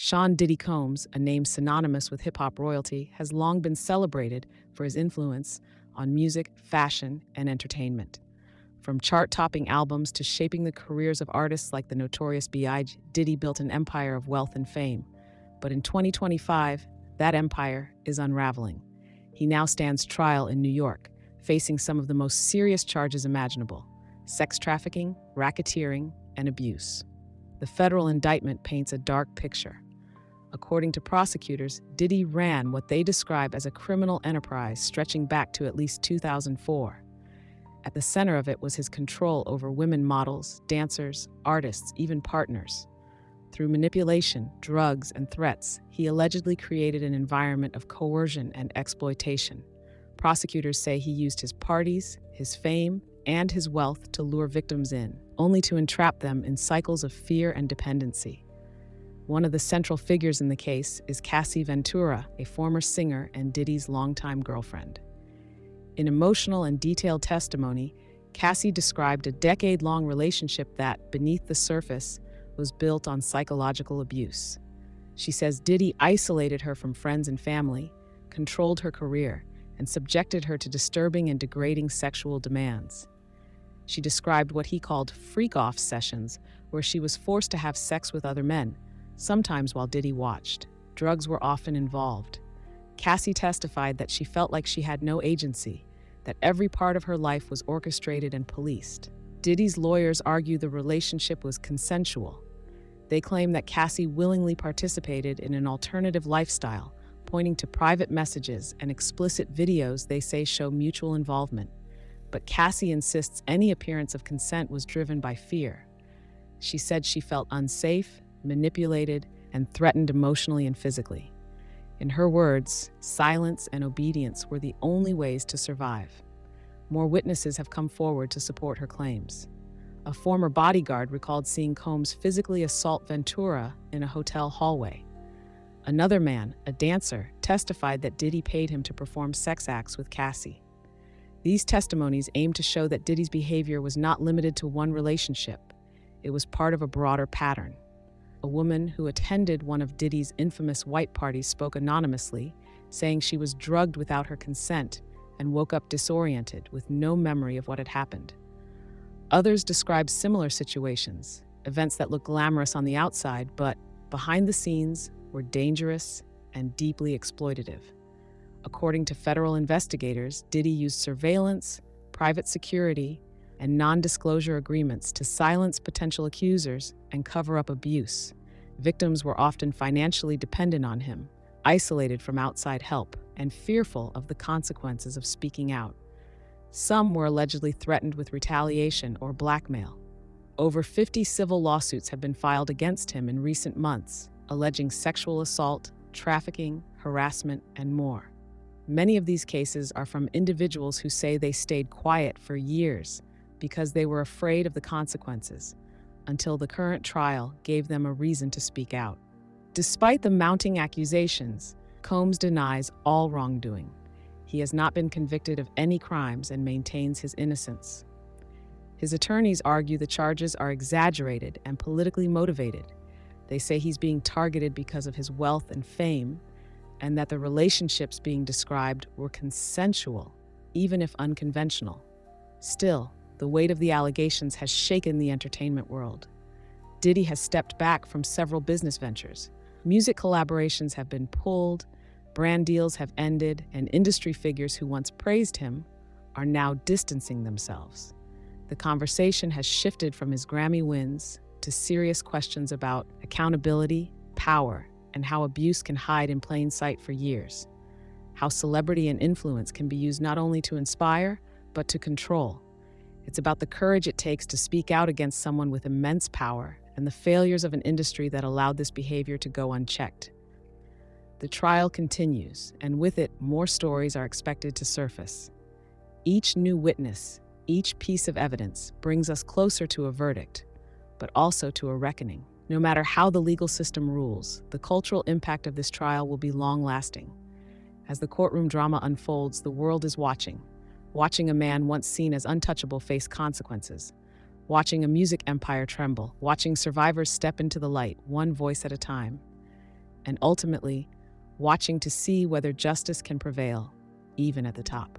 Sean Diddy Combs, a name synonymous with hip-hop royalty, has long been celebrated for his influence on music, fashion, and entertainment. From chart-topping albums to shaping the careers of artists like the Notorious B.I.G., Diddy built an empire of wealth and fame. But in 2025, that empire is unraveling. He now stands trial in New York, facing some of the most serious charges imaginable: sex trafficking, racketeering, and abuse. The federal indictment paints a dark picture. According to prosecutors, Diddy ran what they describe as a criminal enterprise stretching back to at least 2004. At the center of it was his control over women models, dancers, artists, even partners. Through manipulation, drugs, and threats, he allegedly created an environment of coercion and exploitation. Prosecutors say he used his parties, his fame, and his wealth to lure victims in, only to entrap them in cycles of fear and dependency. One of the central figures in the case is Cassie Ventura, a former singer and Diddy's longtime girlfriend. In emotional and detailed testimony, Cassie described a decade-long relationship that, beneath the surface, was built on psychological abuse. She says Diddy isolated her from friends and family, controlled her career, and subjected her to disturbing and degrading sexual demands. She described what he called freak-off sessions, where she was forced to have sex with other men, sometimes while Diddy watched. Drugs were often involved. Cassie testified that she felt like she had no agency, that every part of her life was orchestrated and policed. Diddy's lawyers argue the relationship was consensual. They claim that Cassie willingly participated in an alternative lifestyle, pointing to private messages and explicit videos they say show mutual involvement. But Cassie insists any appearance of consent was driven by fear. She said she felt unsafe, manipulated, and threatened emotionally and physically. In her words, silence and obedience were the only ways to survive. More witnesses have come forward to support her claims. A former bodyguard recalled seeing Combs physically assault Ventura in a hotel hallway. Another man, a dancer, testified that Diddy paid him to perform sex acts with Cassie. These testimonies aim to show that Diddy's behavior was not limited to one relationship. It was part of a broader pattern. A woman who attended one of Diddy's infamous white parties spoke anonymously, saying she was drugged without her consent and woke up disoriented with no memory of what had happened. Others described similar situations, events that looked glamorous on the outside, but behind the scenes were dangerous and deeply exploitative. According to federal investigators, Diddy used surveillance, private security, and non-disclosure agreements to silence potential accusers and cover up abuse. Victims were often financially dependent on him, isolated from outside help, and fearful of the consequences of speaking out. Some were allegedly threatened with retaliation or blackmail. Over 50 civil lawsuits have been filed against him in recent months, alleging sexual assault, trafficking, harassment, and more. Many of these cases are from individuals who say they stayed quiet for years because they were afraid of the consequences, until the current trial gave them a reason to speak out. Despite the mounting accusations, Combs denies all wrongdoing. He has not been convicted of any crimes and maintains his innocence. His attorneys argue the charges are exaggerated and politically motivated. They say he's being targeted because of his wealth and fame, and that the relationships being described were consensual, even if unconventional. Still, the weight of the allegations has shaken the entertainment world. Diddy has stepped back from several business ventures. Music collaborations have been pulled, brand deals have ended, and industry figures who once praised him are now distancing themselves. The conversation has shifted from his Grammy wins to serious questions about accountability, power, and how abuse can hide in plain sight for years. How celebrity and influence can be used not only to inspire, but to control. It's about the courage it takes to speak out against someone with immense power and the failures of an industry that allowed this behavior to go unchecked. The trial continues, and with it, more stories are expected to surface. Each new witness, each piece of evidence brings us closer to a verdict, but also to a reckoning. No matter how the legal system rules, the cultural impact of this trial will be long-lasting. As the courtroom drama unfolds, the world is watching a man once seen as untouchable face consequences, watching a music empire tremble, watching survivors step into the light, one voice at a time. and ultimately watching to see whether justice can prevail, even at the top.